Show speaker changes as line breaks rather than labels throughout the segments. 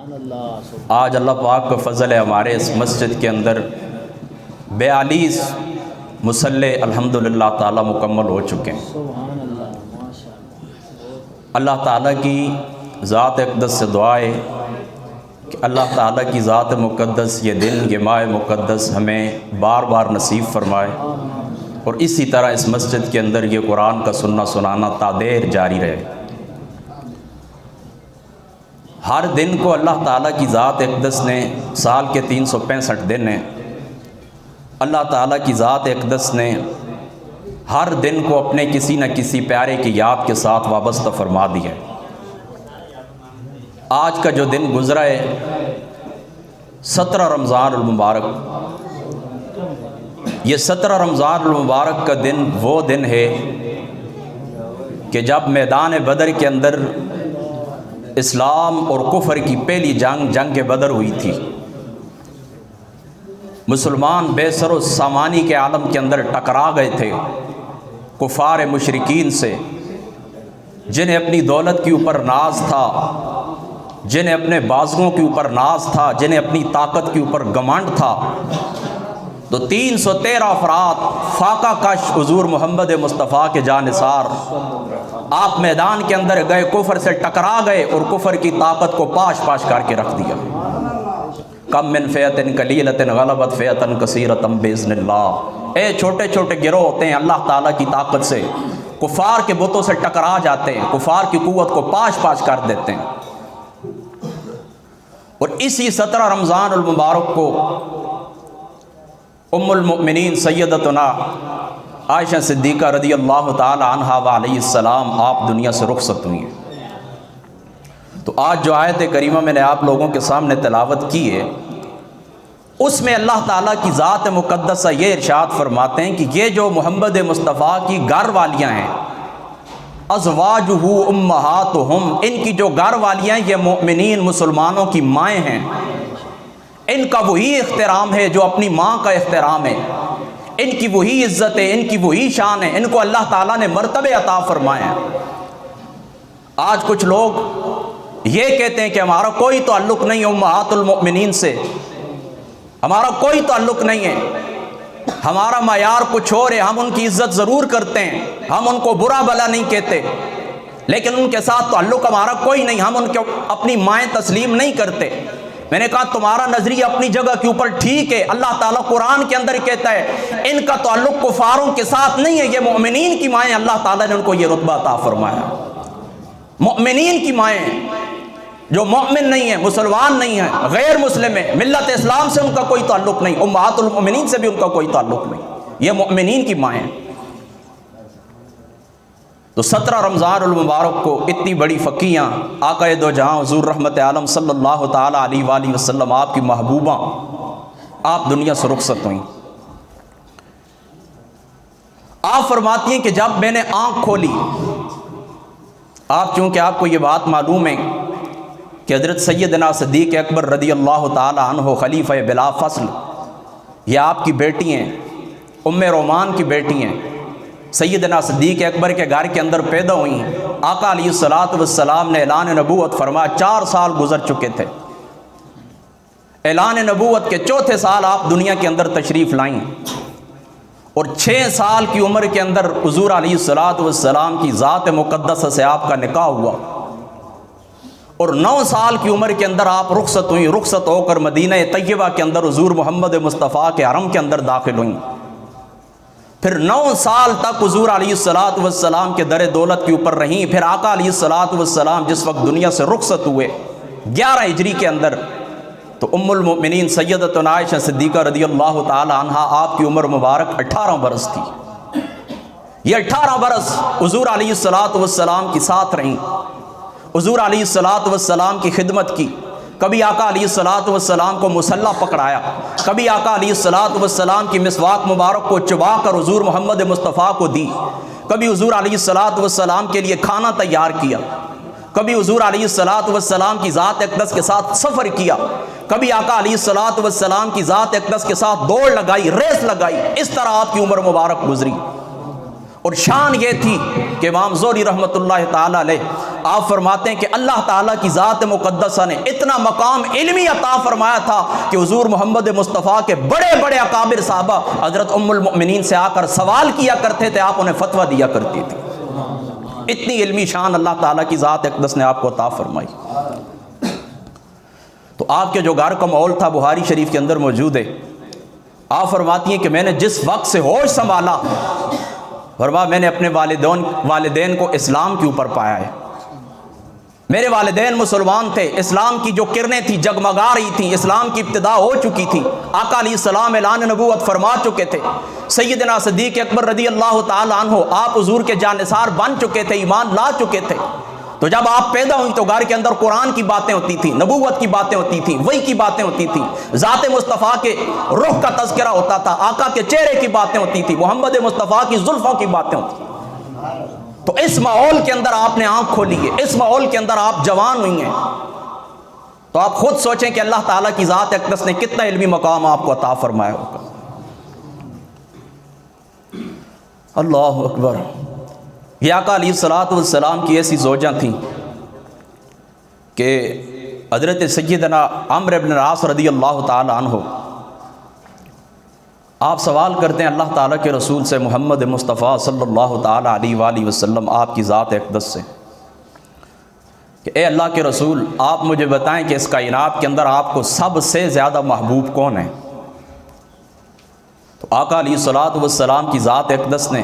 آج اللہ پاک کا فضل ہے، ہمارے اس مسجد کے اندر 42 مصلے الحمدللہ تعالیٰ مکمل ہو چکے ہیں۔ اللہ تعالیٰ کی ذات اقدس سے دعا ہے کہ اللہ تعالیٰ کی ذات مقدس یہ دن، یہ ماہ مقدس ہمیں بار بار نصیب فرمائے، اور اسی طرح اس مسجد کے اندر یہ قرآن کا سننا سنانا تادیر جاری رہے۔ ہر دن کو اللہ تعالیٰ کی ذات اقدس نے، سال کے 365 دن ہیں، اللہ تعالیٰ کی ذات اقدس نے ہر دن کو اپنے کسی نہ کسی پیارے کی یاد کے ساتھ وابستہ فرما دیا ہے۔ آج کا جو دن گزرا ہے 17 رمضان المبارک، یہ 17 رمضان المبارک کا دن وہ دن ہے کہ جب میدان بدر کے اندر اسلام اور کفر کی پہلی جنگ بدر ہوئی تھی۔ مسلمان بے سر و سامانی کے عالم کے اندر ٹکرا گئے تھے کفار مشرکین سے، جنہیں اپنی دولت کے اوپر ناز تھا، جنہیں اپنے بازوؤں کے اوپر ناز تھا، جنہیں اپنی طاقت کے اوپر گمانڈ تھا۔ تو 313 افراد فاقہ کش حضور محمد مصطفیٰ کے جانثار آپ میدان کے اندر گئے، کفر سے ٹکرا گئے اور کفر کی طاقت کو پاش پاش کر کے رکھ دیا۔ کم من فئۃ قلیلۃ غلبت فئۃ کثیرۃ باذن اللہ۔ اے چھوٹے چھوٹے گروہ ہوتے ہیں، اللہ تعالیٰ کی طاقت سے کفار کے بتوں سے ٹکرا جاتے ہیں، کفار کی قوت کو پاش پاش کر دیتے ہیں۔ اور اسی 17 رمضان المبارک کو ام المؤمنین سیدتنا عائشہ صدیقہ رضی اللہ تعالی عنہا وعلیہ السلام آپ دنیا سے رخصت ہوئی ہیں۔ تو آج جو آیت کریمہ میں نے آپ لوگوں کے سامنے تلاوت کی ہے، اس میں اللہ تعالیٰ کی ذات مقدسہ یہ ارشاد فرماتے ہیں کہ یہ جو محمد مصطفیٰ کی گھر والیاں ہیں، ازواجہ امہاتہم، ان کی جو گھر والیاں یہ مومنین مسلمانوں کی مائیں ہیں، ان کا وہی احترام ہے جو اپنی ماں کا احترام ہے، ان کی وہی عزت ہے، ان کی وہی شان ہے، ان کو اللہ تعالیٰ نے مرتبے عطا فرمائے ہیں۔ آج کچھ لوگ یہ کہتے ہیں کہ ہمارا کوئی تعلق نہیں ہے امہات المؤمنین سے، ہمارا کوئی تعلق نہیں ہے، ہمارا معیار کچھ اور ہے، ہم ان کی عزت ضرور کرتے ہیں، ہم ان کو برا بھلا نہیں کہتے، لیکن ان کے ساتھ تعلق ہمارا کوئی نہیں، ہم ان کو اپنی مائیں تسلیم نہیں کرتے۔ میں نے کہا تمہارا نظریہ اپنی جگہ کے اوپر ٹھیک ہے، اللہ تعالیٰ قرآن کے اندر کہتا ہے ان کا تعلق کفاروں کے ساتھ نہیں ہے، یہ مومنین کی مائیں، اللہ تعالیٰ نے ان کو یہ رتبہ عطا فرمایا۔ مومنین کی مائیں، جو مومن نہیں ہیں، مسلمان نہیں ہیں، غیر مسلم ہیں، ملت اسلام سے ان کا کوئی تعلق نہیں، امہات المؤمنین سے بھی ان کا کوئی تعلق نہیں، یہ مومنین کی مائیں۔ تو 17 رمضان المبارک کو اتنی بڑی فقیاں آقا دو جہاں حضور رحمت عالم صلی اللہ تعالیٰ علیہ وآلہ وسلم آپ کی محبوبہ آپ دنیا سے رخصت ہوئیں۔ آپ فرماتی ہیں کہ جب میں نے آنکھ کھولی، آپ چونکہ آپ کو یہ بات معلوم ہے کہ حضرت سیدنا صدیق اکبر رضی اللہ تعالی عنہ خلیفہ بلا فصل، یہ آپ کی بیٹی ہیں، ام رومان کی بیٹی ہیں، سیدنا صدیق اکبر کے گھر کے اندر پیدا ہوئی ہیں۔ آقا علیہ السلام نے اعلان نبوت فرمایا، 4 سال گزر چکے تھے، اعلان نبوت کے 4تھے سال آپ دنیا کے اندر تشریف لائیں، اور 6 سال کی عمر کے اندر حضور علیہ السلام کی ذات مقدسہ سے آپ کا نکاح ہوا، اور 9 سال کی عمر کے اندر آپ رخصت ہوئیں، رخصت ہو کر مدینہ طیبہ کے اندر حضور محمد مصطفیٰ کے حرم کے اندر داخل ہوئیں۔ پھر 9 سال تک حضور علیہ السلام کے در دولت کے اوپر رہیں۔ پھر آقا علیہ السلام جس وقت دنیا سے رخصت ہوئے 11 ہجری کے اندر، تو ام المؤمنین سیدتنا عائشہ صدیقہ رضی اللہ تعالی عنہا آپ کی عمر مبارک 18 برس تھی۔ یہ 18 برس حضور علیہ السلام کی ساتھ رہیں، حضور علیہ السلام کی خدمت کی۔ کبھی آقا علیہ السلام کو مسلح پکڑایا، کبھی آقا علیہ السلام کی مسواک مبارک کو چبا کر حضور محمد مصطفیٰ کو دی، کبھی حضور علیہ السلام کے لیے کھانا تیار کیا، کبھی حضور علیہ السلام کی ذات اقدس کے ساتھ سفر کیا، کبھی آقا علیہ السلام کی ذات اقدس کے ساتھ دوڑ لگائی، ریس لگائی۔ اس طرح آپ کی عمر مبارک گزری، اور شان یہ تھی کہ امام زہری رحمۃ اللہ تعالیٰ علیہ آپ فرماتے ہیں کہ اللہ تعالیٰ کی ذات مقدسہ نے اتنا مقام علمی عطا فرمایا تھا کہ حضور محمد مصطفیٰ کے بڑے بڑے اکابر صحابہ حضرت ام المؤمنین سے آ کر سوال کیا کرتے تھے، آپ انہیں فتویٰ دیا کرتی تھی۔ اتنی علمی شان اللہ تعالیٰ کی ذات اقدس نے آپ کو عطا فرمائی۔ تو آپ کے جو گھر کا ماحول تھا بخاری شریف کے اندر موجود ہے، آپ فرماتی ہیں کہ میں نے جس وقت سے ہوش سنبھالا، فرمایا میں نے اپنے والدین کو اسلام کے اوپر پایا ہے۔ میرے والدین مسلمان تھے، اسلام کی جو کرنیں تھیں جگمگا رہی تھیں، اسلام کی ابتدا ہو چکی تھی، آقا علیہ السلام اعلان نبوت فرما چکے تھے، سیدنا صدیق اکبر رضی اللہ تعالیٰ عنہ آپ حضور کے جانثار بن چکے تھے، ایمان لا چکے تھے۔ تو جب آپ پیدا ہوئی تو گھر کے اندر قرآن کی باتیں ہوتی تھیں، نبوت کی باتیں ہوتی تھیں، وحی کی باتیں ہوتی تھیں، ذات مصطفیٰ کے روح کا تذکرہ ہوتا تھا، آقا کے چہرے کی باتیں ہوتی تھیں، محمد مصطفیٰ کی زلفوں کی باتیں ہوتی تھیں۔ تو اس ماحول کے اندر آپ نے آنکھ کھولی ہے، اس ماحول کے اندر آپ جوان ہوئی ہیں، تو آپ خود سوچیں کہ اللہ تعالیٰ کی ذات اقدس نے کتنا علمی مقام آپ کو عطا فرمایا ہوگا۔ اللہ اکبر۔ یہ آقا علیہ السلام کی ایسی زوجاں تھیں کہ حضرت سیدنا عمرو بن العاص رضی اللہ تعالی عنہ آپ سوال کرتے ہیں اللہ تعالیٰ کے رسول سے، محمد مصطفیٰ صلی اللہ تعالیٰ علیہ وآلہ وسلم آپ کی ذات اقدس سے، کہ اے اللہ کے رسول آپ مجھے بتائیں کہ اس کائنات کے اندر آپ کو سب سے زیادہ محبوب کون ہے؟ تو آقا علیہ السلام کی ذات اقدس نے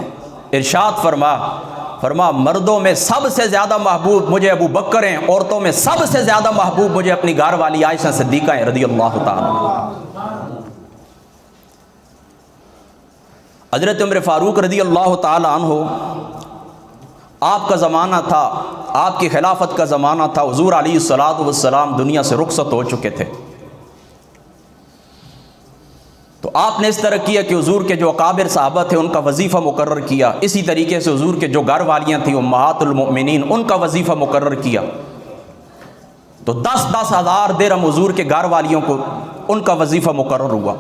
ارشاد فرما مردوں میں سب سے زیادہ محبوب مجھے ابو بکر ہیں، عورتوں میں سب سے زیادہ محبوب مجھے اپنی گھر والی عائشہ صدیقہ ہیں رضی اللہ تعالیٰ۔ حضرت عمر فاروق رضی اللہ تعالی عنہ آپ کا زمانہ تھا، آپ کی خلافت کا زمانہ تھا، حضور علیہ السلام دنیا سے رخصت ہو چکے تھے۔ تو آپ نے اس طرح کیا کہ حضور کے جو اکابر صحابہ تھے ان کا وظیفہ مقرر کیا، اسی طریقے سے حضور کے جو گھر والیاں تھیں امہات المؤمنین ان کا وظیفہ مقرر کیا۔ تو 10,000 درہم حضور کے گھر والیوں کو ان کا وظیفہ مقرر ہوا۔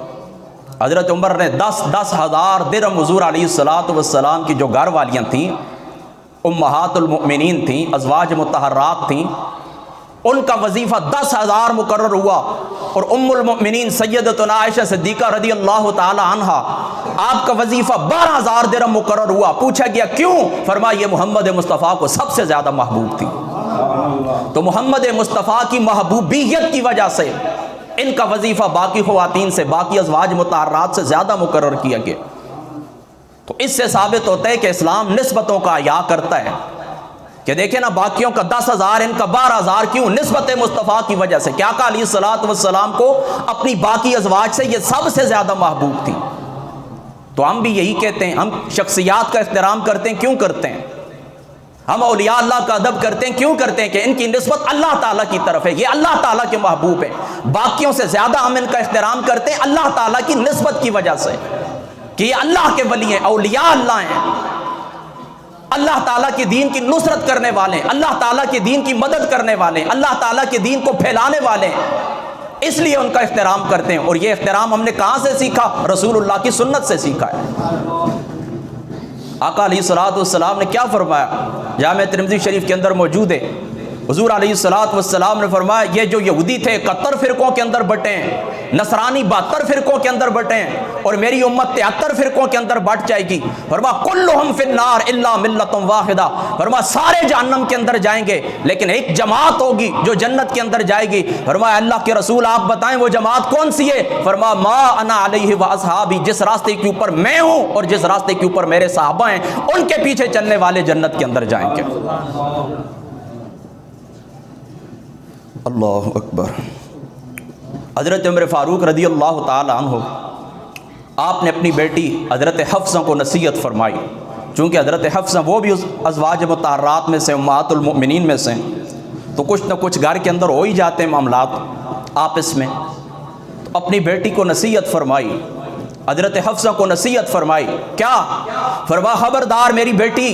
حضرت عمر نے 10,000 درہم حضور علیہ السلام کی جو گھر والیاں تھیں امہات المؤمنین تھیں، ازواج مطہرات تھیں، ان کا وظیفہ 10,000 مقرر ہوا، اور ام المؤمنین سیدتنا عائشہ صدیقہ رضی اللہ تعالی عنہا آپ کا وظیفہ 12,000 درہم مقرر ہوا۔ پوچھا گیا کیوں؟ فرمایا یہ محمد مصطفیٰ کو سب سے زیادہ محبوب تھی، تو محمد مصطفیٰ کی محبوبیت کی وجہ سے ان کا وظیفہ باقی خواتین سے، باقی ازواج مطہرات سے زیادہ مقرر کیا گیا۔ تو اس سے ثابت ہوتا ہے کہ اسلام نسبتوں کا احیا کرتا ہے، کہ دیکھیں نا باقیوں کا 10,000 ان کا 12,000 کیوں؟ نسبت مصطفیٰ کی وجہ سے، کہ آقا علیہ السلام کو اپنی باقی ازواج سے یہ سب سے زیادہ محبوب تھی۔ تو ہم بھی یہی کہتے ہیں، ہم شخصیات کا احترام کرتے ہیں، کیوں کرتے ہیں؟ ہم اولیاء اللہ کا ادب کرتے ہیں، کیوں کرتے ہیں؟ کہ ان کی نسبت اللہ تعالیٰ کی طرف ہے، یہ اللہ تعالیٰ کے محبوب ہیں۔ باقیوں سے زیادہ ہم ان کا احترام کرتے ہیں اللہ تعالیٰ کی نسبت کی وجہ سے، کہ یہ اللہ کے ولی ہیں، اولیاء اللہ ہیں، اللہ تعالیٰ کے دین کی نصرت کرنے والے ہیں، اللہ تعالیٰ کے دین کی مدد کرنے والے ہیں، اللہ تعالیٰ کے دین کو پھیلانے والے ہیں، اس لیے ان کا احترام کرتے ہیں۔ اور یہ احترام ہم نے کہاں سے سیکھا؟ رسول اللہ کی سنت سے سیکھا ہے۔ آقا علیہ السلام نے کیا فرمایا؟ جامع ترمذی شریف کے اندر موجود ہے، حضور علیہ السلام نے فرمایا یہ جو یہودی تھے 71 فرقوں کے اندر بٹے ہیں، نصرانی 72 فرقوں کے اندر بٹے ہیں، اور میری امت 73 فرقوں کے اندر بٹ جائے گی۔ فرمایا کلہم فی النار الا ملۃ واحدہ، فرمایا سارے جہنم کے اندر جائیں گے لیکن ایک جماعت ہوگی جو جنت کے اندر جائے گی۔ فرمایا اللہ کے رسول آپ بتائیں وہ جماعت کون سی ہے؟ فرمایا ما انا علیہ واصحابی، جس راستے کے اوپر میں ہوں اور جس راستے کے اوپر میرے صحابہ ہیں ان کے پیچھے چلنے والے جنت کے اندر جائیں گے۔ اللہ اکبر۔ حضرت عمر فاروق رضی اللہ تعالی عنہ آپ نے اپنی بیٹی حضرت حفصہ کو نصیحت فرمائی، چونکہ حضرت حفصہ وہ بھی ازواج مطہرات میں سے، امہات المؤمنین میں سے، تو کچھ نہ کچھ گھر کے اندر ہو ہی جاتے ہیں معاملات آپس میں، تو اپنی بیٹی کو نصیحت فرمائی، حضرت حفصہ کو نصیحت فرمائی۔ کیا فرمایا؟ خبردار میری بیٹی،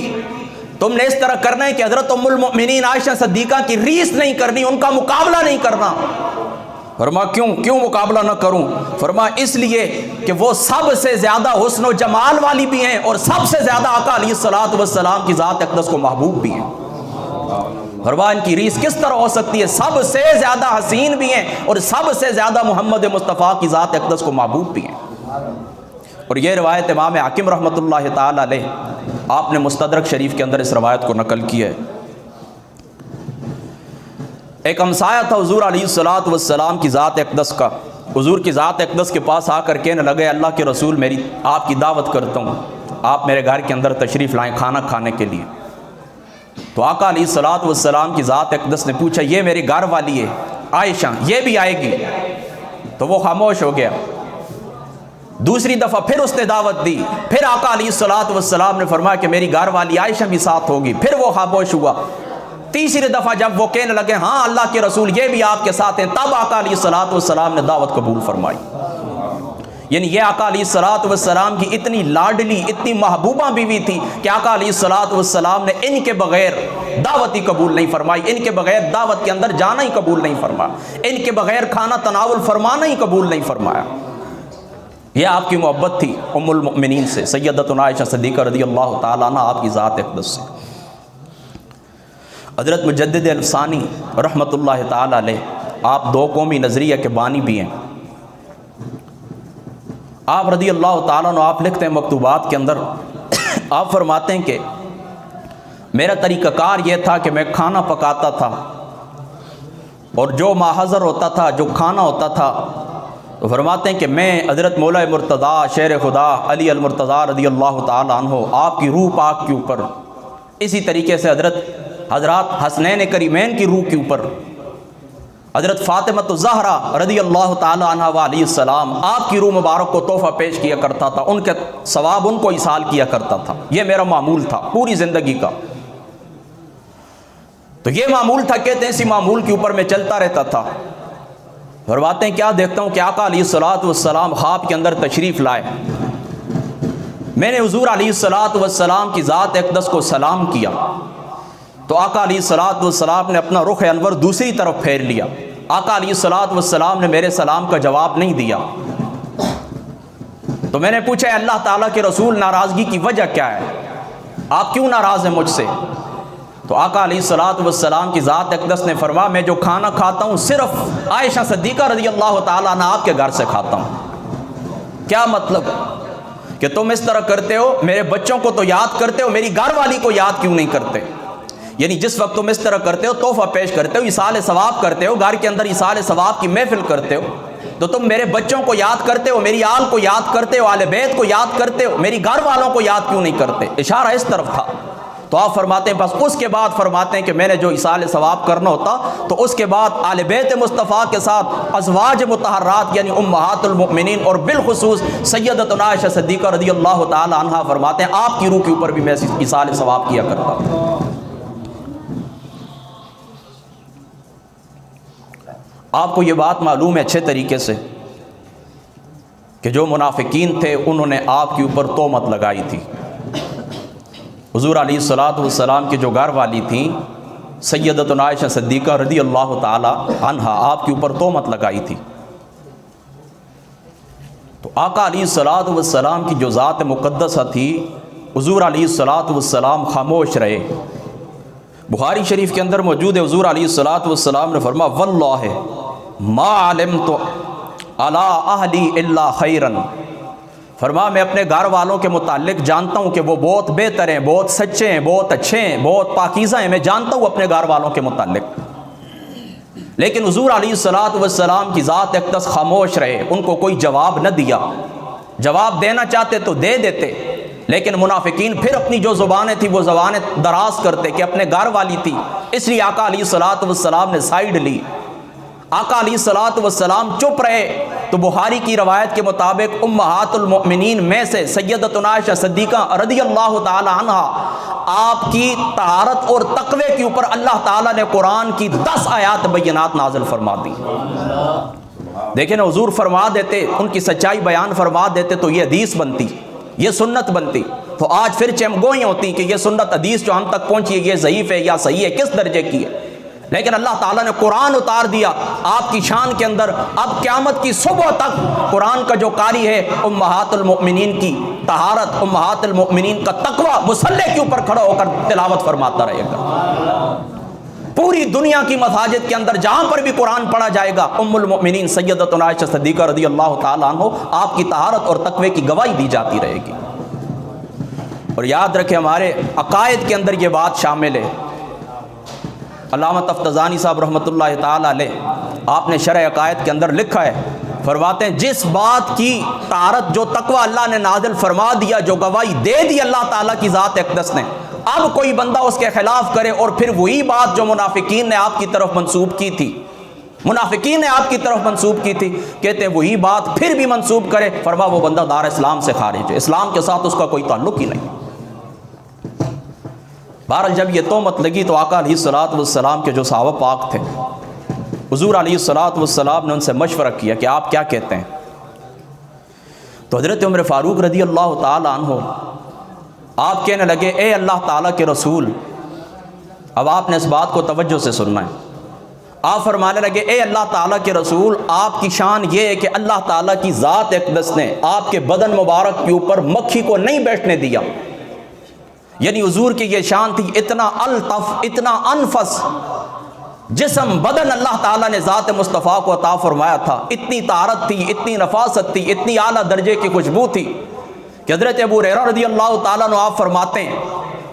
تم نے اس طرح کرنا ہے کہ حضرت ام المؤمنین عائشہ صدیقہ کی ریس نہیں کرنی، ان کا مقابلہ نہیں کرنا، فرما کیوں مقابلہ نہ کروں؟ فرما اس لیے کہ وہ سب سے زیادہ حسن و جمال والی بھی ہیں اور سب سے زیادہ آقا علیہ الصلوۃ والسلام کی ذات اقدس کو محبوب بھی ہیں۔ فرما ان کی ریس کس طرح ہو سکتی ہے؟ سب سے زیادہ حسین بھی ہیں اور سب سے زیادہ محمد مصطفیٰ کی ذات اقدس کو محبوب بھی ہیں۔ اور یہ روایت امام حاکم رحمۃ اللہ تعالی علیہ آپ نے مستدرک شریف کے اندر اس روایت کو نقل کیا ہے۔ ایک ہمسایہ تھا حضور علیہ الصلوۃ والسلام کی ذات اقدس کا، حضور کی ذات اقدس کے پاس آ کر کہنے لگے اللہ کے رسول میری آپ کی دعوت کرتا ہوں، آپ میرے گھر کے اندر تشریف لائیں کھانا کھانے کے لیے۔ تو آقا علیہ الصلوۃ والسلام کی ذات اقدس نے پوچھا یہ میری گھر والی ہے عائشہ، یہ بھی آئے گی؟ تو وہ خاموش ہو گیا۔ دوسری دفعہ پھر اس نے دعوت دی، پھر آقا علیہ الصلوۃ والسلام نے فرمایا کہ میری گھر والی عائشہ بھی ساتھ ہوگی، پھر وہ خاموش ہوا۔ تیسری دفعہ جب وہ کہنے لگے ہاں اللہ کے رسول یہ بھی آپ کے ساتھ ہیں، تب آقا علیہ الصلوۃ والسلام نے دعوت قبول فرمائی۔ یعنی یہ آقا علیہ الصلوۃ والسلام کی اتنی لاڈلی اتنی محبوبہ بیوی تھی کہ آقا علیہ الصلوۃ والسلام نے ان کے بغیر دعوت ہی قبول نہیں فرمائی، ان کے بغیر دعوت کے اندر جانا ہی قبول نہیں فرمایا، ان کے بغیر کھانا تناول فرمانا ہی قبول نہیں فرمایا۔ یہ آپ کی محبت تھی ام المؤمنین سے، سیدتنا عائشہ صدیقہ رضی اللہ تعالیٰ عنہ آپ کی ذات اقدس سے۔ حضرت مجدد الفسانی رحمۃ اللہ تعالیٰ علیہ آپ دو قومی نظریہ کے بانی بھی ہیں۔ آپ رضی اللہ تعالیٰ عنہ آپ لکھتے ہیں مکتوبات کے اندر، آپ فرماتے ہیں کہ میرا طریقہ کار یہ تھا کہ میں کھانا پکاتا تھا اور جو ماحضر ہوتا تھا جو کھانا ہوتا تھا تو فرماتے ہیں کہ میں حضرت مولا مرتضیٰ شیر خدا علی المرتضیٰ رضی اللہ تعالیٰ عنہ آپ کی روح پاک کے اوپر، اسی طریقے سے حضرات حسنین کریمین کی روح کے اوپر، حضرت فاطمہ الزہرا رضی اللہ تعالیٰ عنہ علیہ السلام آپ کی روح مبارک کو تحفہ پیش کیا کرتا تھا، ان کے ثواب ان کو ایصال کیا کرتا تھا۔ یہ میرا معمول تھا پوری زندگی کا۔ تو یہ معمول تھا، کہتے ہیں اسی معمول کے اوپر میں چلتا رہتا تھا۔ فرماتے ہیں کیا دیکھتا ہوں کہ آقا علیہ الصلوۃ والسلام خواب کے اندر تشریف لائے، میں نے حضور علیہ الصلوۃ والسلام کی ذات اقدس کو سلام کیا تو آقا علیہ الصلوۃ والسلام نے اپنا رخ انور دوسری طرف پھیر لیا۔ آقا علیہ الصلوۃ والسلام نے میرے سلام کا جواب نہیں دیا۔ تو میں نے پوچھا اللہ تعالیٰ کے رسول ناراضگی کی وجہ کیا ہے؟ آپ کیوں ناراض ہیں مجھ سے؟ تو آقا علیہ الصلوۃ والسلام کی ذات اقدس نے فرمایا میں جو کھانا کھاتا ہوں صرف عائشہ صدیقہ رضی اللہ تعالیٰ عنہ آپ کے گھر سے کھاتا ہوں۔ کیا مطلب کہ تم اس طرح کرتے ہو، میرے بچوں کو تو یاد کرتے ہو، میری گھر والی کو یاد کیوں نہیں کرتے؟ یعنی جس وقت تم اس طرح کرتے ہو، تحفہ پیش کرتے ہو، ایصال ثواب کرتے ہو، گھر کے اندر ایصال ثواب کی محفل کرتے ہو، تو تم میرے بچوں کو یاد کرتے ہو، میری آل کو یاد کرتے ہو، آل بیت کو یاد کرتے ہو، میری گھر والوں کو یاد کیوں نہیں کرتے؟ اشارہ اس طرف تھا۔ تو آپ فرماتے ہیں بس اس کے بعد فرماتے ہیں کہ میں نے جو ایصال ثواب کرنا ہوتا تو اس کے بعد آل بیت مصطفیٰ کے ساتھ ازواج مطہرات یعنی امہات المؤمنین اور بالخصوص سیدتنا عائشہ صدیقہ رضی اللہ تعالی عنہا فرماتے ہیں آپ کی روح کے اوپر بھی میں ایصال ثواب کیا کرتا ہوں۔ آپ کو یہ بات معلوم ہے اچھے طریقے سے کہ جو منافقین تھے انہوں نے آپ کے اوپر تہمت لگائی تھی۔ حضور علیہ الصلوۃ والسلام کی جو گھر والی تھیں سیدتنا عائشہ صدیقہ رضی اللہ تعالی عنہا آپ کے اوپر تہمت لگائی تھی۔ تو آقا علیہ الصلوۃ والسلام کی جو ذات مقدسہ تھی حضور علیہ الصلوۃ والسلام خاموش رہے۔ بخاری شریف کے اندر موجود ہے حضور علیہ الصلوۃ والسلام نے فرمایا واللہ ما علمت علی اہلی الا خیرا، فرمایا میں اپنے گھر والوں کے متعلق جانتا ہوں کہ وہ بہت بہتر ہیں، بہت سچے ہیں، بہت اچھے ہیں، بہت پاکیزہ ہیں، میں جانتا ہوں اپنے گھر والوں کے متعلق۔ لیکن حضور علیہ الصلوۃ والسلام کی ذات اقدس خاموش رہے، ان کو کوئی جواب نہ دیا۔ جواب دینا چاہتے تو دے دیتے، لیکن منافقین پھر اپنی جو زبانیں تھی وہ زبانیں دراز کرتے کہ اپنے گھر والی تھی، اس لیے آقا علیہ الصلوۃ والسلام نے سائیڈ لی۔ آقا علیہ الصلوۃ والسلام چپ رہے تو بخاری کی روایت کے مطابق امہات المؤمنین میں سے سیدتنا عائشہ صدیقہ رضی اللہ تعالی عنہ آپ کی طہارت اور تقوی کے اوپر اللہ تعالیٰ نے قرآن کی 10 آیات بینات نازل فرما دی۔ دیکھیں نا حضور فرما دیتے، ان کی سچائی بیان فرما دیتے تو یہ حدیث بنتی، یہ سنت بنتی۔ تو آج پھر چم گوئیں ہوتی کہ یہ سنت حدیث جو ہم تک پہنچی ہے یہ ضعیف ہے یا صحیح ہے، کس درجے کی ہے؟ لیکن اللہ تعالیٰ نے قرآن اتار دیا آپ کی شان کے اندر. اب قیامت کی صبح تک قرآن کا جو قاری ہے امہات المؤمنین کی طہارت، امہات المؤمنین کا تقوی مصلی کے اوپر کھڑا ہو کر تلاوت فرماتا رہے گا. پوری دنیا کی مساجد کے اندر جہاں پر بھی قرآن پڑھا جائے گا ام المؤمنین سیدتنا عائشہ صدیقہ رضی اللہ تعالیٰ عنہ آپ کی طہارت اور تقوی کی گواہی دی جاتی رہے گی. اور یاد رکھیں ہمارے عقائد کے اندر یہ بات شامل ہے. علامہ تفتزانی صاحب رحمۃ اللہ تعالیٰ علیہ آپ نے شرح عقائد کے اندر لکھا ہے، فرماتے ہیں جس بات کی طہارت جو تقوی اللہ نے نازل فرما دیا، جو گواہی دے دی اللہ تعالیٰ کی ذات اقدس نے، اب کوئی بندہ اس کے خلاف کرے اور پھر وہی بات جو منافقین نے آپ کی طرف منسوب کی تھی، منافقین نے آپ کی طرف منسوب کی تھی، کہتے ہیں وہی بات پھر بھی منسوب کرے، فرما وہ بندہ دار اسلام سے خارج ہے، اسلام کے ساتھ اس کا کوئی تعلق ہی نہیں. بہرحال جب یہ تہمت لگی تو آقا علیہ الصلوۃ والسلام کے جو صحابہ پاک تھے، حضور علیہ الصلوۃ والسلام نے ان سے مشورہ کیا کہ آپ کیا کہتے ہیں. تو حضرت عمر فاروق رضی اللہ تعالیٰ عنہ آپ کہنے لگے اے اللہ تعالیٰ کے رسول، اب آپ نے اس بات کو توجہ سے سننا ہے. آپ فرمانے لگے اے اللہ تعالیٰ کے رسول، آپ کی شان یہ ہے کہ اللہ تعالیٰ کی ذات اقدس نے آپ کے بدن مبارک کے اوپر مکھی کو نہیں بیٹھنے دیا. یعنی حضور کی یہ شان تھی، اتنا الطف، اتنا انفس جسم بدن اللہ تعالیٰ نے ذات مصطفیٰ کو عطا فرمایا تھا. اتنی طہارت تھی، اتنی نفاست تھی، اتنی اعلیٰ درجے کی خوشبو تھی کہ حضرت ابو ہریرہ رضی اللہ تعالیٰ عنہ آپ فرماتے ہیں،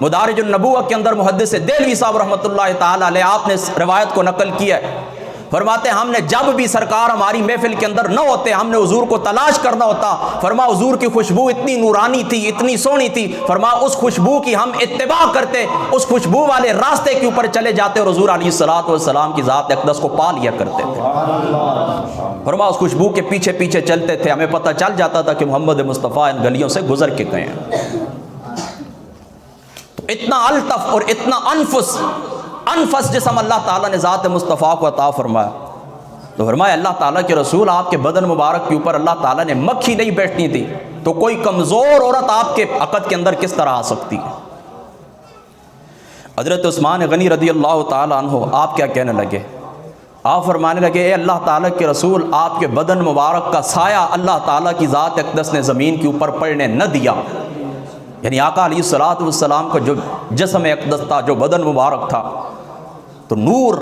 مدارج النبوہ کے اندر محدث دہلوی صاحب رحمۃ اللہ تعالیٰ علیہ آپ نے اس روایت کو نقل کیا ہے. فرماتے ہیں ہم نے جب بھی سرکار ہماری محفل کے اندر نہ ہوتے، ہم نے حضور کو تلاش کرنا ہوتا. فرما حضور کی خوشبو اتنی نورانی تھی، اتنی سونی تھی، فرما اس خوشبو کی ہم اتباع کرتے، اس خوشبو والے راستے کے اوپر چلے جاتے اور حضور علیہ الصلوۃ والسلام کی ذات اقدس کو پا لیا کرتے تھے. فرما اس خوشبو کے پیچھے پیچھے چلتے تھے، ہمیں پتہ چل جاتا تھا کہ محمد مصطفیٰ ان گلیوں سے گزر کے گئے ہیں. اتنا الطف اور اتنا انفس جسم اللہ تعالیٰ نے ذات مصطفیٰ کو عطا فرمایا. تو فرمایا اللہ تعالیٰ کے رسول، آپ کے بدن مبارک کے اوپر اللہ تعالیٰ نے مکھی نہیں بیٹھنی تھی، تو کوئی کمزور عورت آپ کے عقد کے اندر کس طرح آ سکتی ہے. حضرت عثمان غنی رضی اللہ تعالیٰ عنہ آپ کیا کہنے لگے؟ آپ فرمانے لگے اے اللہ تعالیٰ کے رسول، آپ کے بدن مبارک کا سایہ اللہ تعالیٰ کی ذات اقدس نے زمین کے اوپر پڑنے نہ دیا. یعنی آقا علیہ الصلوۃ والسلام کا جو جسم اقدس تھا، جو بدن مبارک تھا، تو نور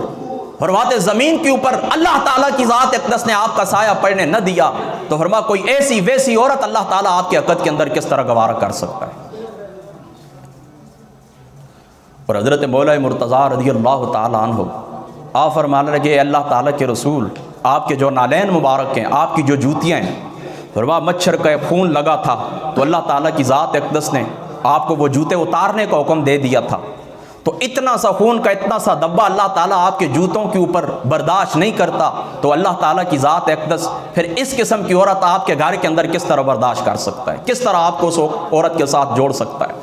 فرماتے زمین کے اوپر اللہ تعالیٰ کی ذات اقدس نے آپ کا سایہ پڑنے نہ دیا. تو فرما کوئی ایسی ویسی عورت اللہ تعالیٰ آپ کے عقد کے اندر کس طرح گوارا کر سکتا ہے. اور حضرت مولا مرتضیٰ رضی اللہ تعالیٰ عنہ آپ فرمانے لگے اے اللہ تعالیٰ کے رسول، آپ کے جو نالین مبارک ہیں، آپ کی جو جوتیاں ہیں، فرما مچھر کا خون لگا تھا تو اللہ تعالیٰ کی ذات اقدس نے آپ کو وہ جوتے اتارنے کا حکم دے دیا تھا. تو اتنا سا خون کا اتنا سا دبا اللہ تعالیٰ آپ کے جوتوں کے اوپر برداشت نہیں کرتا، تو اللہ تعالیٰ کی ذات اقدس پھر اس قسم کی عورت آپ کے گھر کے اندر کس طرح برداشت کر سکتا ہے، کس طرح آپ کو اس عورت کے ساتھ جوڑ سکتا ہے.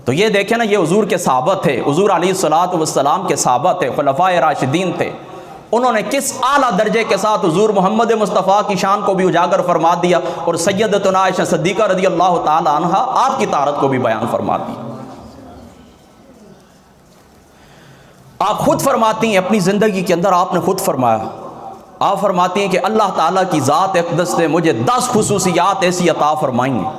تو یہ دیکھیں نا، یہ حضور کے صحابہ تھے، حضور علیہ الصلوۃ والسلام کے صحابہ تھے، خلفائے راشدین تھے. انہوں نے کس اعلیٰ درجے کے ساتھ حضور محمد مصطفیٰ کی شان کو بھی اجاگر فرما دیا اور سیدتنا عائشہ صدیقہ رضی اللہ تعالی عنہا آپ کی طہارت کو بھی بیان فرما دی. آپ خود فرماتی ہیں اپنی زندگی کے اندر، آپ نے خود فرمایا، آپ فرماتی ہیں کہ اللہ تعالیٰ کی ذات اقدس نے مجھے 10 خصوصیات ایسی عطا فرمائی ہیں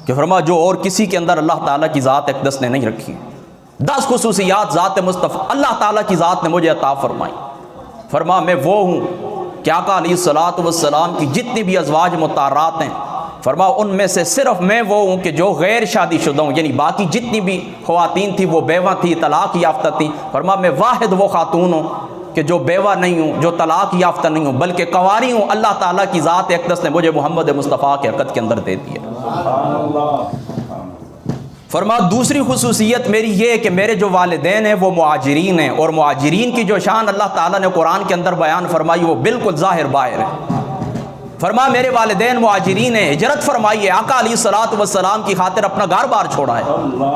کہ فرما جو اور کسی کے اندر اللہ تعالیٰ کی ذات اقدس نے نہیں رکھی. 10 خصوصیات ذات مصطفیٰ اللہ تعالیٰ کی ذات نے مجھے عطا فرمائی. فرما میں وہ ہوں کہ آقا علیہ الصلوۃ والسلام کی جتنی بھی ازواج مطہرات ہیں، فرما ان میں سے صرف میں وہ ہوں کہ جو غیر شادی شدہ ہوں، یعنی باقی جتنی بھی خواتین تھیں وہ بیوہ تھی، طلاق یافتہ تھیں. فرما میں واحد وہ خاتون ہوں کہ جو بیوہ نہیں ہوں، جو طلاق یافتہ نہیں ہوں، بلکہ کنواری ہوں. اللہ تعالیٰ کی ذات اقدس نے مجھے محمد مصطفیٰ کے عقد کے اندر دے دیا. فرما دوسری خصوصیت میری یہ ہے کہ میرے جو والدین ہیں وہ مہاجرین ہیں، اور مہاجرین کی جو شان اللہ تعالیٰ نے قرآن کے اندر بیان فرمائی وہ بالکل ظاہر باہر ہے. فرما میرے والدین مہاجرین ہیں، ہجرت فرمائی ہے، آقا علیہ الصلوۃ والسلام کی خاطر اپنا گھر بار چھوڑا ہے.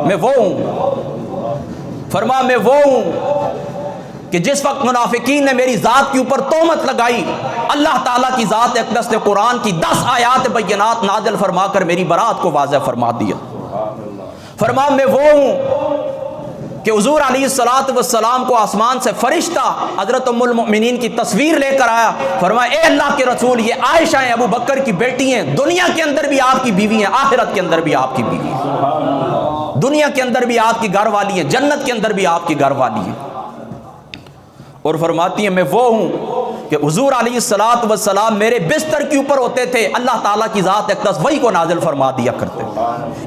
میں وہ ہوں، فرما میں وہ ہوں کہ جس وقت منافقین نے میری ذات کے اوپر تہمت لگائی، اللہ تعالیٰ کی ذات اقدس نے قرآن کی 10 آیات بینات نازل فرما کر میری برات کو واضح فرما دیا. فرما میں وہ ہوں کہ کہ حضور علیہ السلام کو آسمان سے فرشتہ حضرت ام المؤمنین کی تصویر لے کر آیا، فرمایا اے اللہ کے رسول یہ عائشہ ہیں، ابو بکر کی بیٹی ہیں، دنیا کے اندر بھی آپ کی بیوی ہیں، آخرت کے اندر بھی آپ کی بیوی ہیں، دنیا کے اندر بھی آپ کی گھر والی ہیں، جنت کے اندر بھی آپ کی گھر والی ہیں۔ اور فرماتی ہیں میں وہ ہوں کہ حضور علیہ السلام میرے بستر کے اوپر ہوتے تھے، اللہ تعالیٰ کی ذات اقدس وہی کو نازل فرما دیا کرتے،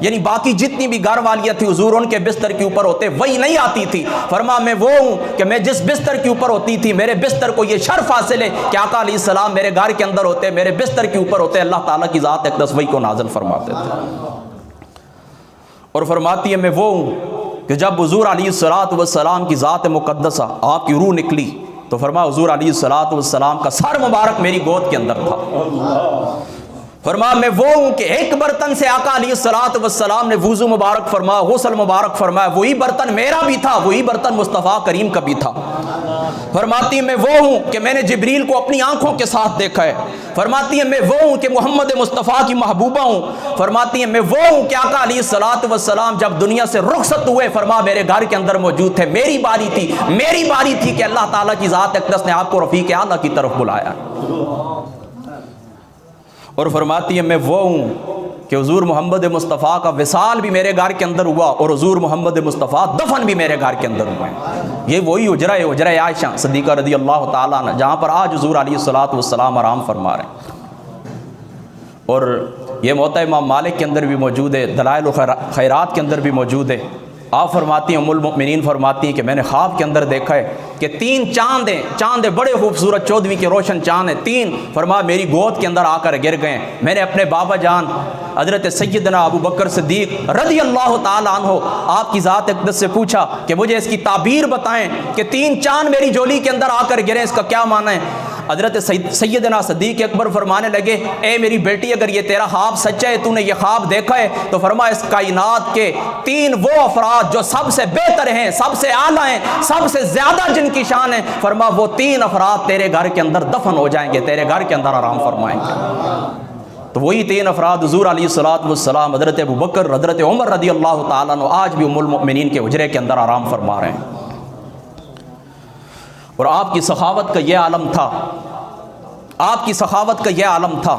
یعنی باقی جتنی بھی گھر والیاں تھی حضور ان کے بستر کے اوپر ہوتے، وہی نہیں آتی تھی۔ فرما میں وہ ہوں کہ میں جس بستر کے اوپر ہوتی تھی میرے بستر کو یہ شرف حاصل ہے کہ آقا علیہ السلام میرے گھر کے اندر ہوتے، میرے بستر کے اوپر ہوتے، اللہ تعالیٰ کی ذات اقدس وہی کو نازل فرماتے تھے۔ اور فرماتی ہے میں وہ ہوں کہ جب حضور علیہ السلام کی ذات مقدسہ آپ کی روح نکلی تو فرما حضور علیہ السلام کا سر مبارک میری گود کے اندر تھا۔ فرما میں وہ ہوں کہ ایک برتن سے آقا علیہ السلام نے وضو مبارک فرمایا، غسل مبارک فرمایا، وہی برتن میرا بھی تھا، وہی برتن مصطفیٰ کریم کا بھی تھا۔ فرماتی میں وہ ہوں کہ میں نے جبریل کو اپنی آنکھوں کے ساتھ دیکھا ہے۔ فرماتی ہے میں وہ ہوں کہ محمد مصطفیٰ کی محبوبہ ہوں۔ فرماتی ہے میں وہ ہوں کہ آقا علیہ السلام جب دنیا سے رخصت ہوئے فرما میرے گھر کے اندر موجود تھے، میری باری تھی کہ اللہ تعالیٰ کی ذات اقدس نے آپ کو رفیق اعلیٰ کی طرف بلایا۔ اور فرماتی ہے میں وہ ہوں کہ حضور محمد مصطفیٰ کا وصال بھی میرے گھر کے اندر ہوا اور حضور محمد مصطفیٰ دفن بھی میرے گھر کے اندر ہوئے۔ یہ وہی حجرہ عائشہ صدیقہ رضی اللہ تعالیٰ عنہ جہاں پر آج حضور علیہ السلام آرام فرما رہے ہیں۔ اور یہ موطا امام مالک کے اندر بھی موجود ہے، دلائل خیرات کے اندر بھی موجود ہے۔ آپ فرماتی ہیں ام المؤمنین فرماتی ہیں کہ میں نے خواب کے اندر دیکھا ہے کہ 3 چاند ہیں بڑے خوبصورت 14ویں کے روشن چاند ہیں، 3 فرما میری گود کے اندر آ کر گر گئے۔ میں نے اپنے بابا جان حضرت سیدنا ابو بکر صدیق رضی اللہ تعالیٰ عنہ آپ کی ذات اقدس سے پوچھا کہ مجھے اس کی تعبیر بتائیں کہ 3 چاند میری جولی کے اندر آ کر گرے، اس کا کیا معنی ہے؟ حضرت سیدنا صدیق اکبر فرمانے لگے اے میری بیٹی اگر یہ تیرا خواب سچا ہے، تو نے یہ خواب دیکھا ہے، تو فرما اس کائنات کے 3 وہ افراد جو سب سے بہتر ہیں، سب سے اعلیٰ ہیں، سب سے زیادہ جن کی شان ہے، فرما وہ 3 افراد تیرے گھر کے اندر دفن ہو جائیں گے، تیرے گھر کے اندر آرام فرمائیں گے۔ تو وہی 3 افراد حضور علیہ السلام، حضرت ابو بکر، حضرت عمر رضی اللہ تعالیٰ عنہ آج بھی ام المؤمنین کے حجرے کے اندر آرام فرما رہے ہیں۔ اور آپ کی سخاوت کا یہ عالم تھا، آپ کی سخاوت کا یہ عالم تھا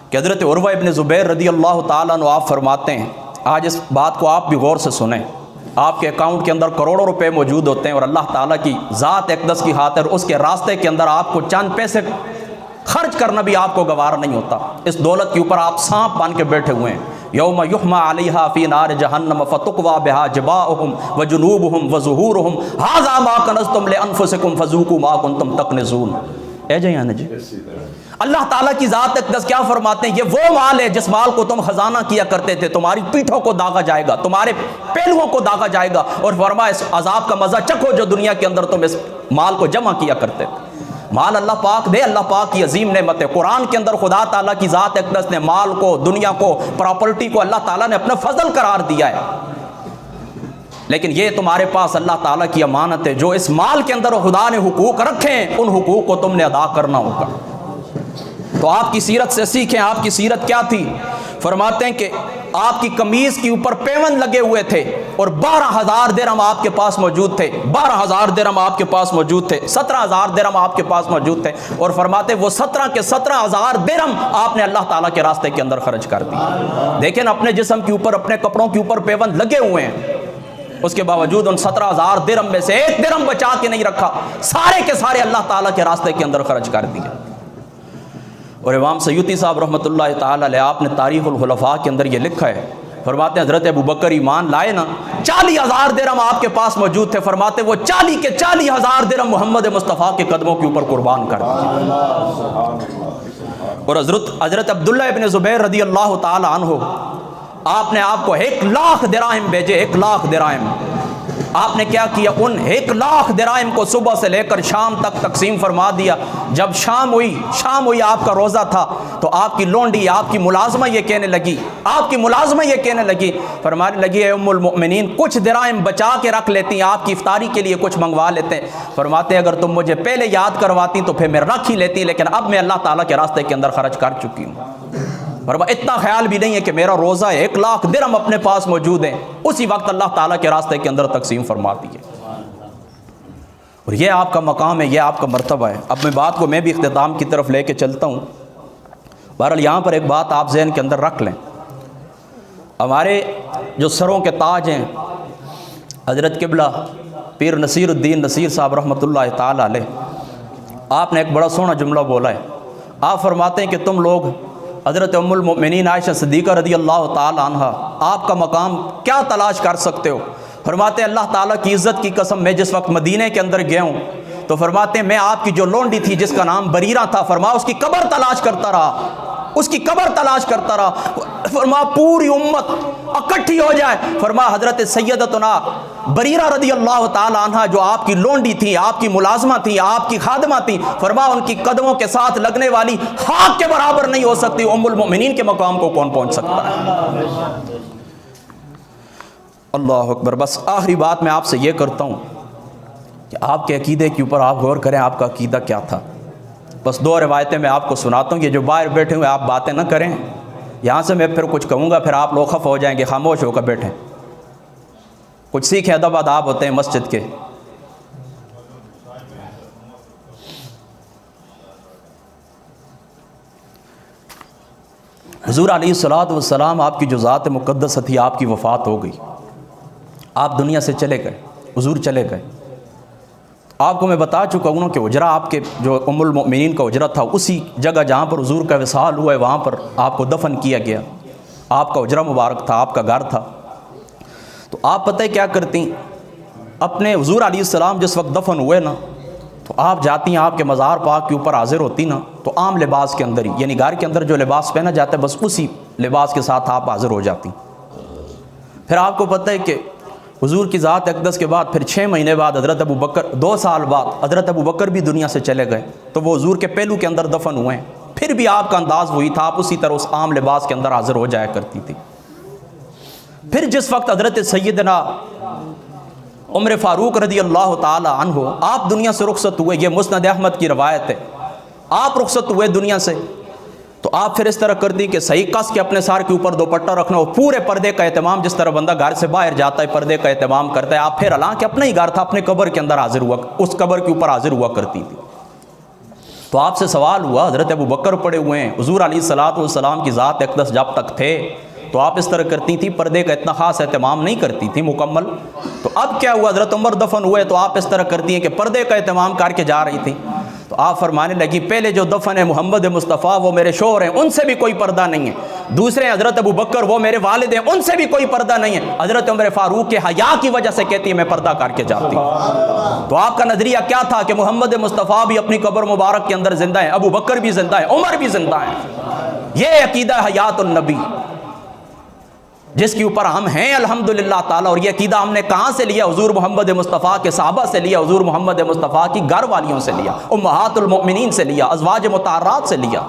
کہ حضرت عروہ ابن زبیر رضی اللہ تعالیٰ عنہ آپ فرماتے ہیں، آج اس بات کو آپ بھی غور سے سنیں، آپ کے اکاؤنٹ کے اندر کروڑوں روپے موجود ہوتے ہیں اور اللہ تعالیٰ کی ذات اقدس کی خاطر اس کے راستے کے اندر آپ کو چند پیسے خرچ کرنا بھی آپ کو گوار نہیں ہوتا، اس دولت کے اوپر آپ سانپ بن کے بیٹھے ہوئے ہیں۔ یوم یحمى علیہا فی نار جہنم فتقوی بہا جباؤہم وجنوبہم وظہورہم ھذا ما کنزتم لانفسکم فذوقوا ما کنتم تکنزون۔ اے جیانا جی، اللہ تعالیٰ کی ذات اقدس کیا فرماتے ہیں، یہ وہ مال ہے جس مال کو تم خزانہ کیا کرتے تھے، تمہاری پیٹھوں کو داغا جائے گا، تمہارے پہلوؤں کو داغا جائے گا، اور فرما اس عذاب کا مزہ چکھو جو دنیا کے اندر تم اس مال کو جمع کیا کرتے تھے۔ مال اللہ پاک دے، اللہ پاک کی عظیم نعمت ہے۔ قرآن کے اندر خدا تعالیٰ کی ذات اقدس نے مال کو، دنیا کو، پراپرٹی کو اللہ تعالیٰ نے اپنا فضل قرار دیا ہے، لیکن یہ تمہارے پاس اللہ تعالیٰ کی امانت ہے، جو اس مال کے اندر خدا نے حقوق رکھے ہیں ان حقوق کو تم نے ادا کرنا ہوگا۔ تو آپ کی سیرت سے سیکھیں، آپ کی سیرت کیا تھی؟ فرماتے ہیں کہ آپ کی قمیض کے اوپر پیوند لگے ہوئے تھے اور 12,000 درہم آپ کے پاس موجود تھے، 12,000 درہم آپ کے پاس موجود تھے، 17,000 درہم آپ کے پاس موجود تھے، اور فرماتے وہ 17 کے 17,000 درہم آپ نے اللہ تعالیٰ کے راستے کے اندر خرچ کر دی۔ دیکھیں اپنے جسم کے اوپر، اپنے کپڑوں کے اوپر پیوند لگے ہوئے ہیں، اس کے باوجود ان 17,000 درہم میں سے 1 درہم بچا کے نہیں رکھا، سارے کے سارے اللہ تعالیٰ کے راستے کے اندر خرچ کر دیے۔ اور امام سیوطی صاحب رحمۃ اللہ تعالیٰ علیہ آپ نے تاریخ الخلفاء کے اندر یہ لکھا ہے، فرماتے ہیں حضرت ابو بکر ایمان لائے نا، 40,000 درہم آپ کے پاس موجود تھے، فرماتے وہ 40 کے 40,000 درہم محمد مصطفیٰ کے قدموں کے اوپر قربان کر دیے۔ اور حضرت عبداللہ ابن زبیر رضی اللہ تعالی عنہ آپ نے آپ کو 1,00,000 دراہم بھیجے، 1,00,000 دراہم۔ آپ نے کیا کیا؟ ان 1,00,000 دراہم کو صبح سے لے کر شام تک تقسیم فرما دیا۔ جب شام ہوئی آپ کا روزہ تھا تو آپ کی لونڈی، آپ کی ملازمہ یہ کہنے لگی، فرمانے لگی اے ام المؤمنین کچھ دراہم بچا کے رکھ لیتی، آپ کی افطاری کے لیے کچھ منگوا لیتے ہیں۔ فرماتے اگر تم مجھے پہلے یاد کرواتی تو پھر میں رکھ ہی لیتی، لیکن اب میں اللہ تعالیٰ کے راستے کے اندر خرچ کر چکی ہوں۔ فرمایا اتنا خیال بھی نہیں ہے کہ میرا روزہ 1,00,000 درہم اپنے پاس موجود ہیں، اسی وقت اللہ تعالیٰ کے راستے کے اندر تقسیم فرما دیے۔ اور یہ آپ کا مقام ہے، یہ آپ کا مرتبہ ہے۔ اب میں بات کو میں بھی اختتام کی طرف لے کے چلتا ہوں۔ بہرحال یہاں پر ایک بات آپ ذہن کے اندر رکھ لیں، ہمارے جو سروں کے تاج ہیں حضرت قبلہ پیر نصیر الدین نصیر صاحب رحمۃ اللہ تعالیٰ علیہ، آپ نے ایک بڑا سونا جملہ بولا ہے۔ آپ فرماتے ہیں کہ تم لوگ حضرت ام المؤمنین عائشہ صدیقہ رضی اللہ تعالیٰ عنہ آپ کا مقام کیا تلاش کر سکتے ہو؟ فرماتے ہیں اللہ تعالیٰ کی عزت کی قسم، میں جس وقت مدینہ کے اندر گیا ہوں تو فرماتے ہیں میں آپ کی جو لونڈی تھی جس کا نام بریرہ تھا، فرمایا اس کی قبر تلاش کرتا رہا، اس کی قبر تلاش کرتا رہا۔ فرمایا پوری امت اکٹھی ہو جائے، فرمایا حضرت سیدتنا بریرہ رضی اللہ تعالی عنہ جو آپ کی لونڈی تھی، آپ کی ملازمہ تھی، آپ کی خادمہ تھی، فرمایا ان کی قدموں کے ساتھ لگنے والی خاک کے برابر نہیں ہو سکتی، ام المؤمنین کے مقام کو کون پہنچ سکتا ہے؟ اللہ اکبر۔ بس آخری بات میں آپ سے یہ کرتا ہوں کہ آپ کے عقیدے کے اوپر آپ غور کریں، آپ کا عقیدہ کیا تھا۔ بس 2 روایتیں میں آپ کو سناتا ہوں، یہ جو باہر بیٹھے ہوئے آپ باتیں نہ کریں، یہاں سے میں پھر کچھ کہوں گا پھر آپ لوگ خفا ہو جائیں گے، خاموش ہو کر بیٹھیں۔ کچھ سیکھ ادب آداب ہوتے ہیں مسجد کے۔ حضور علیہ الصلوۃ والسلام آپ کی جو ذات مقدس تھی، آپ کی وفات ہو گئی، آپ دنیا سے چلے گئے، حضور چلے گئے۔ آپ کو میں بتا چکا ہوں کہ حجرہ آپ کے جو ام المؤمنین کا حجرہ تھا، اسی جگہ جہاں پر حضور کا وصال ہوا ہے وہاں پر آپ کو دفن کیا گیا، آپ کا حجرہ مبارک تھا، آپ کا گھر تھا۔ تو آپ پتہ ہے کیا کرتی، اپنے حضور علیہ السلام جس وقت دفن ہوئے نا تو آپ جاتی ہیں، آپ کے مزار پاک کے اوپر حاضر ہوتی نا تو عام لباس کے اندر ہی، یعنی گھر کے اندر جو لباس پہنا جاتا ہے بس اسی لباس کے ساتھ آپ حاضر ہو جاتی۔ پھر آپ کو پتہ ہے کہ حضور کی ذات اقدس کے بعد پھر 6 مہینے بعد حضرت ابوبکر، 2 سال بعد حضرت ابوبکر بھی دنیا سے چلے گئے، تو وہ حضور کے پہلو کے اندر دفن ہوئے ہیں۔ پھر بھی آپ کا انداز وہی تھا، آپ اسی طرح اس عام لباس کے اندر حاضر ہو جایا کرتی تھی۔ پھر جس وقت حضرت سیدنا عمر فاروق رضی اللہ تعالی عنہ آپ دنیا سے رخصت ہوئے، یہ مسند احمد کی روایت ہے، آپ رخصت ہوئے دنیا سے، تو آپ پھر اس طرح کرتی کہ صحیح کس کے اپنے سار کے اوپر دوپٹہ رکھنا، اور پورے پردے کا اہتمام، جس طرح بندہ گھر سے باہر جاتا ہے پردے کا اہتمام کرتا ہے، آپ پھر حالانکہ اپنا ہی گھر تھا، اپنے قبر کے اندر حاضر ہوا، اس قبر کے اوپر حاضر ہوا کرتی تھی۔ تو آپ سے سوال ہوا، حضرت ابوبکر پڑے ہوئے ہیں، حضور علیہ الصلوۃ والسلام کی ذات اقدس جب تک تھے تو آپ اس طرح کرتی تھی، پردے کا اتنا خاص اہتمام نہیں کرتی تھی مکمل، تو اب کیا ہوا، حضرت عمر دفن ہوئے تو آپ اس طرح کرتی ہیں کہ پردے کا اہتمام کر کے جا رہی تھی۔ تو آپ فرمانے لگی پہلے جو دفن ہے محمد مصطفیٰ وہ میرے شوہر ہیں، ان سے بھی کوئی پردہ نہیں ہے، دوسرے حضرت ابوبکر وہ میرے والد ہیں، ان سے بھی کوئی پردہ نہیں ہے، حضرت عمر فاروق کے حیا کی وجہ سے کہتی ہے میں پردہ کر کے جاتی ہوں۔ تو آپ کا نظریہ کیا تھا کہ محمد مصطفیٰ بھی اپنی قبر مبارک کے اندر زندہ ہیں، ابوبکر بھی زندہ ہیں، عمر بھی زندہ ہیں۔ یہ عقیدہ حیات النبی جس کے اوپر ہم ہیں الحمدللہ تعالیٰ، اور یہ عقیدہ ہم نے کہاں سے لیا؟ حضور محمد مصطفیٰ کے صحابہ سے لیا، حضور محمد مصطفیٰ کی گھر والیوں سے لیا، امہات المؤمنین سے لیا، ازواج مطہرات سے لیا۔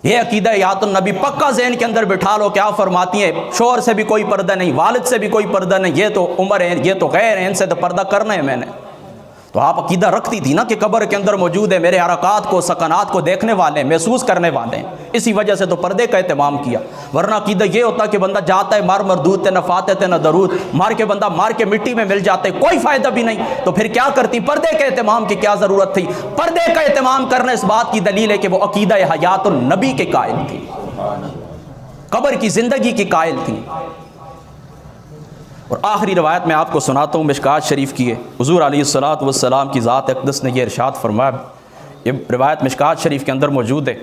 یہ عقیدہ حیات النبی پکا ذہن کے اندر بٹھا لو کہ آپ فرماتی ہیں شوہر سے بھی کوئی پردہ نہیں، والد سے بھی کوئی پردہ نہیں، یہ تو عمر ہیں، یہ تو غیر ہیں، ان سے تو پردہ کرنا ہے میں نے۔ تو آپ عقیدہ رکھتی تھی نا کہ قبر کے اندر موجود ہے، میرے حرکات کو سکنات کو دیکھنے والے ہیں، محسوس کرنے والے ہیں، اسی وجہ سے تو پردے کا اہتمام کیا۔ ورنہ عقیدہ یہ ہوتا کہ بندہ جاتا ہے مار مردود تے نہ فاتح تے نہ درود، مار کے بندہ مار کے مٹی میں مل جاتا ہے، کوئی فائدہ بھی نہیں، تو پھر کیا کرتی؟ پردے کے اہتمام کی کیا ضرورت تھی؟ پردے کا اہتمام کرنا اس بات کی دلیل ہے کہ وہ عقیدہ حیات النبی کے قائل تھی، قبر کی زندگی کی قائل تھی۔ اور آخری روایت میں آپ کو سناتا ہوں، مشکات شریف کی ہے، حضور علیہ الصلوۃ والسلام کی ذات اقدس نے یہ ارشاد فرمایا، یہ روایت مشکات شریف کے اندر موجود ہے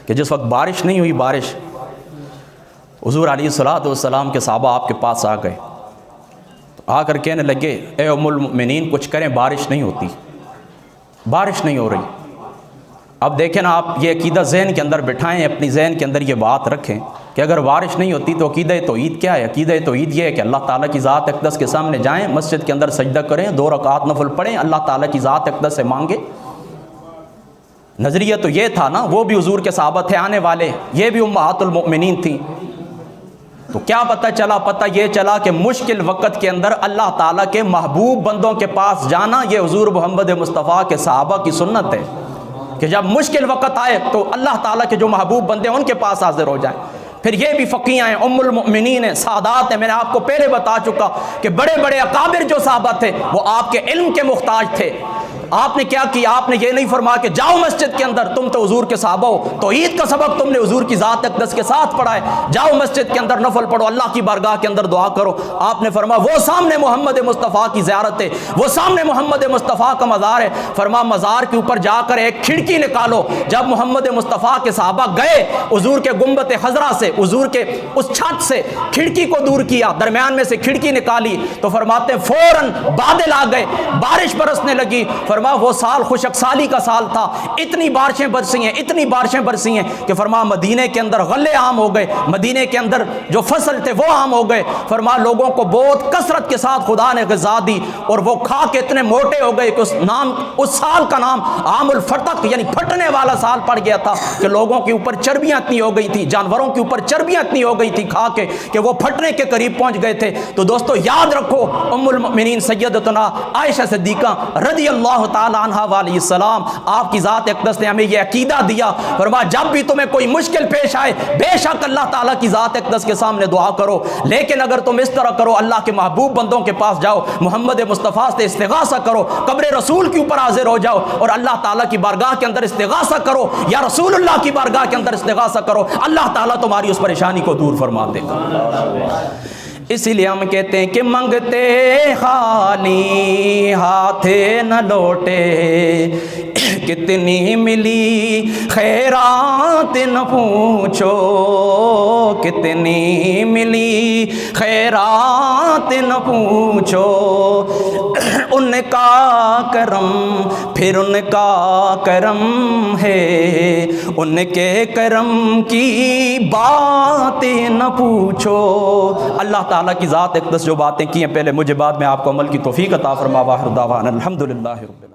کہ جس وقت بارش نہیں ہوئی، بارش، حضور علیہ الصلوۃ والسلام کے صحابہ آپ کے پاس آ گئے، تو آ کر کہنے لگے اے ام المؤمنین کچھ کریں، بارش نہیں ہوتی، بارش نہیں ہو رہی۔ اب دیکھیں نا، آپ یہ عقیدہ ذہن کے اندر بٹھائیں، اپنی ذہن کے اندر یہ بات رکھیں کہ اگر بارش نہیں ہوتی تو عقیدہ توحید کیا ہے؟ عقیدہ توحید یہ ہے کہ اللہ تعالیٰ کی ذات اقدس کے سامنے جائیں، مسجد کے اندر سجدہ کریں، 2 رکعات نفل پڑھیں، اللہ تعالیٰ کی ذات اقدس سے مانگیں۔ نظریہ تو یہ تھا نا، وہ بھی حضور کے صحابہ تھے آنے والے، یہ بھی امہات المؤمنین تھیں، تو کیا پتہ چلا؟ پتہ یہ چلا کہ مشکل وقت کے اندر اللہ تعالیٰ کے محبوب بندوں کے پاس جانا یہ حضور محمد مصطفیٰ کے صحابہ کی سنت ہے کہ جب مشکل وقت آئے تو اللہ تعالیٰ کے جو محبوب بندے ہیں ان کے پاس حاضر ہو جائیں۔ پھر یہ بھی فقیہ ہیں، ام المؤمنین ہیں، سادات ہیں۔ میں نے آپ کو پہلے بتا چکا کہ بڑے بڑے اکابر جو صحابہ تھے وہ آپ کے علم کے محتاج تھے۔ آپ نے کیا کیا؟ آپ نے یہ نہیں فرمایا کہ جاؤ مسجد کے اندر، تم تو حضور کے صحابہ ہو، توحید کا سبق تم نے حضور کی ذات اقدس کے ساتھ پڑھا ہے، جاؤ مسجد کے اندر نفل پڑھو، اللہ کی بارگاہ کے اندر دعا کرو۔ آپ نے فرمایا وہ سامنے محمد مصطفیٰ کی زیارت ہے، وہ سامنے محمد مصطفیٰ کا مزار ہے، فرمایا مزار کے اوپر جا کر ایک کھڑکی نکالو۔ جب محمد مصطفیٰ کے صحابہ گئے حضور کے گنبد خضرا سے، حضور کے اس چھت سے کھڑکی کو دور کیا، درمیان میں سے کھڑکی نکالی تو فرماتے ہیں فوراً بادل آ گئے، بارش برسنے لگی۔ وہ سال خشک سالی کا سال تھا، اتنی بارشیں برسی ہیں، اتنی بارشیں برسی ہیں کہ فرما مدینے کے اندر غلے عام ہو گئے، مدینے کے اندر جو فصل تھے وہ عام ہو گئے۔ فرما لوگوں کو بہت کثرت کے ساتھ خدا نے غذا دی اور وہ کھا کے اتنے موٹے ہو گئے کہ اس سال کا نام عام الفتق یعنی پھٹنے والا سال پڑ گیا تھا، کہ لوگوں کے اوپر چربیاں اتنی ہو گئی تھی، جانوروں کے اوپر چربیاں اتنی ہو گئی تھی کھا کے کہ وہ پھٹنے کے قریب پہنچ گئے تھے۔ تو دوستو یاد رکھو ام المؤمنین سیدتنا عائشہ صدیقہ رضی اللہ تعالی عنہ علیہ السلام، آپ کی ذات اقدس نے ہمیں یہ عقیدہ دیا، فرمایا جب بھی تمہیں کوئی مشکل پیش آئے بے شک اللہ تعالیٰ کی ذات اقدس کے سامنے دعا کرو، لیکن اگر تم اس طرح کرو اللہ کے محبوب بندوں کے پاس جاؤ، محمد مصطفیٰ سے استغاثہ کرو، قبر رسول کے اوپر حاضر ہو جاؤ اور اللہ تعالیٰ کی بارگاہ کے اندر استغاثہ کرو یا رسول اللہ کی بارگاہ کے اندر استغاثہ کرو، اللہ تعالیٰ تمہاری اس پریشانی کو دور فرما دے گا۔ اسی لیے ہم کہتے ہیں کہ منگتے خالی ہاتھ نہ لوٹے، کتنی ملی خیرات نہ پوچھو، کتنی ملی خیرات نہ پوچھو، ان کا کرم پھر ان کا کرم ہے، ان کے کرم کی باتیں نہ پوچھو۔ اللہ تعالیٰ کی ذات اقدس جو باتیں کی ہیں پہلے مجھے بعد میں آپ کو عمل کی توفیق عطا فرما۔ واخر دعوانا الحمدللہ رب العالمین۔